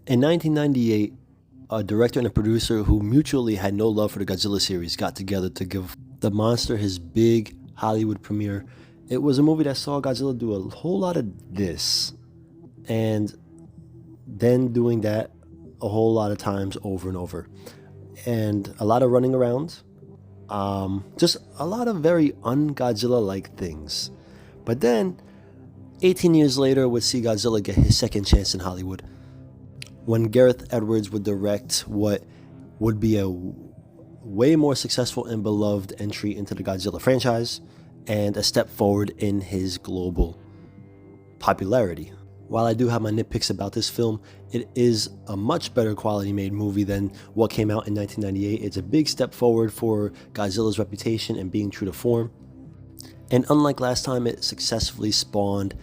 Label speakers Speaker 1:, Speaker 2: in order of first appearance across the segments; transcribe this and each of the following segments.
Speaker 1: In 1998, a director and a producer who mutually had no love for the Godzilla series got together to give the monster his big Hollywood premiere. It was a movie that saw Godzilla do a whole lot of this, and then doing that a whole lot of times over and over. And a lot of running around, just a lot of very un-Godzilla like things. But then, 18 years later, would see Godzilla get his second chance in Hollywood when Gareth Edwards would direct what would be a way more successful and beloved entry into the Godzilla franchise and a step forward in his global popularity. While I do have my nitpicks about this film, it is a much better quality made movie than what came out in 1998. It's a big step forward for Godzilla's reputation and being true to form. And unlike last time, it successfully spawned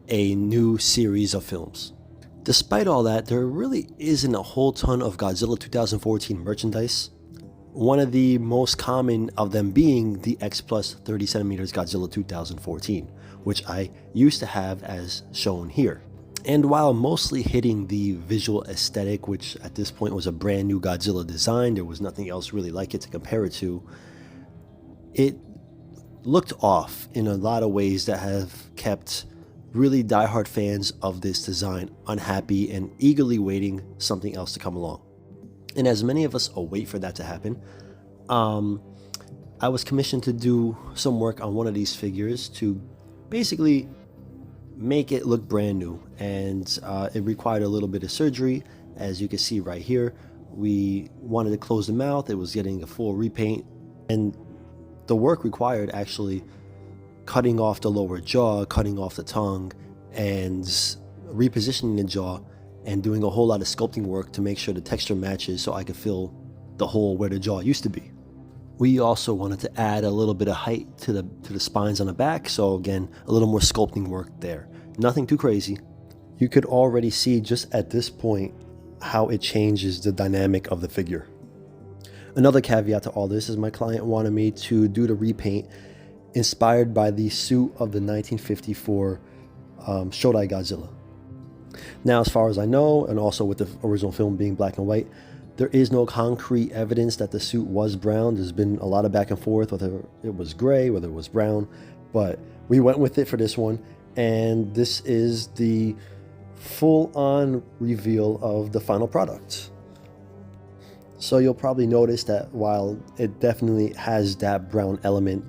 Speaker 1: a new series of films. Despite all that, there really isn't a whole ton of Godzilla 2014 merchandise. One of the most common of them being the X Plus 30cm Godzilla 2014, which I used to have as shown here. And while mostly hitting the visual aesthetic, which at this point was a brand new Godzilla design, there was nothing else really like it to compare it to, it looked off in a lot of ways that have kept really diehard fans of this design unhappy and eagerly waiting something else to come along. And as many of us await for that to happen, I was commissioned to do some work on one of these figures to basically make it look brand new, and it required a little bit of surgery. As you can see right here, we wanted to close the mouth. It was getting a full repaint, and the work required actually cutting off the lower jaw, cutting off the tongue, and repositioning the jaw, and doing a whole lot of sculpting work to make sure the texture matches so I could fill the hole where the jaw used to be. We also wanted to add a little bit of height to the spines on the back, so again, a little more sculpting work there. Nothing too crazy. You could already see just at this point how it changes the dynamic of the figure. Another caveat to all this is my client wanted me to do the repaint inspired by the suit of the 1954 Shodai Godzilla. Now, as far as I know, and also with the original film being black and white, there is no concrete evidence that the suit was brown. There's been a lot of back and forth, whether it was gray, whether it was brown, but we went with it for this one, and this is the full-on reveal of the final product. So you'll probably notice that while it definitely has that brown element,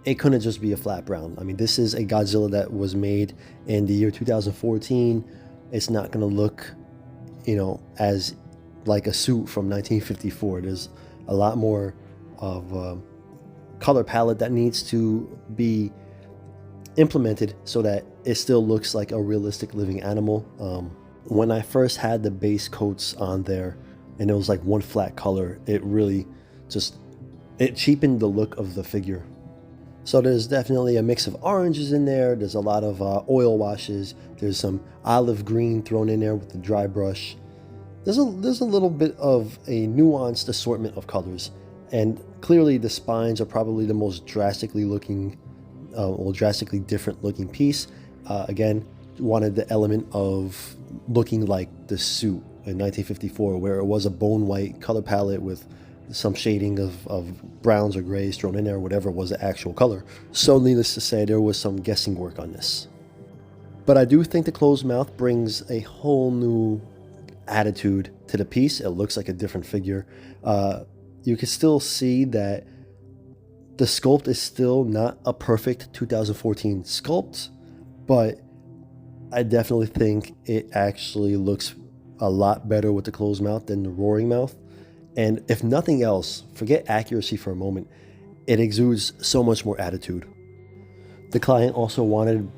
Speaker 1: it couldn't just be a flat brown. I mean, this is a Godzilla that was made in the year 2014. It's not going to look, as like a suit from 1954. There's a lot more of a color palette that needs to be implemented so that it still looks like a realistic living animal. When I first had the base coats on there and it was like one flat color, it really it cheapened the look of the figure. So there's definitely a mix of oranges in there. There's a lot of oil washes. There's some olive green thrown in there with the dry brush. There's a little bit of a nuanced assortment of colors, and clearly the spines are probably the most drastically different looking piece. Again, wanted the element of looking like the suit in 1954, where it was a bone white color palette with some shading of browns or grays thrown in there, whatever was the actual color. So needless to say, there was some guessing work on this. But I do think the closed mouth brings a whole new attitude to the piece. It looks like a different figure. You can still see that the sculpt is still not a perfect 2014 sculpt, but I definitely think it actually looks a lot better with the closed mouth than the roaring mouth. And if nothing else, forget accuracy for a moment, it exudes so much more attitude. The client also wanted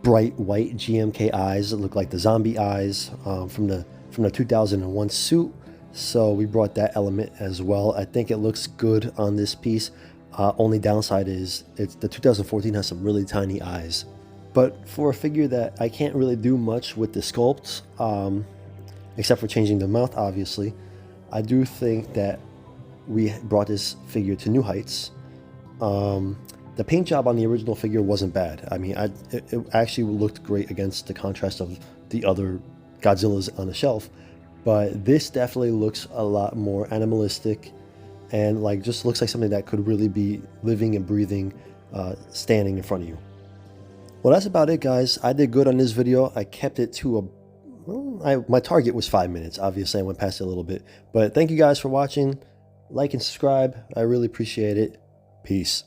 Speaker 1: bright white GMK eyes that look like the zombie eyes from the 2001 suit. So we brought that element as well. I think it looks good on this piece. Only downside is the 2014 has some really tiny eyes. But for a figure that I can't really do much with the sculpt, except for changing the mouth, obviously, I do think that we brought this figure to new heights. The paint job on the original figure wasn't bad. I mean, it actually looked great against the contrast of the other Godzilla's on the shelf. But this definitely looks a lot more animalistic and like just looks like something that could really be living and breathing, standing in front of you. Well, that's about it, guys. I did good on this video. I kept it to a my target was 5 minutes. Obviously, I went past it a little bit. But thank you guys for watching. Like and subscribe. I really appreciate it. Peace.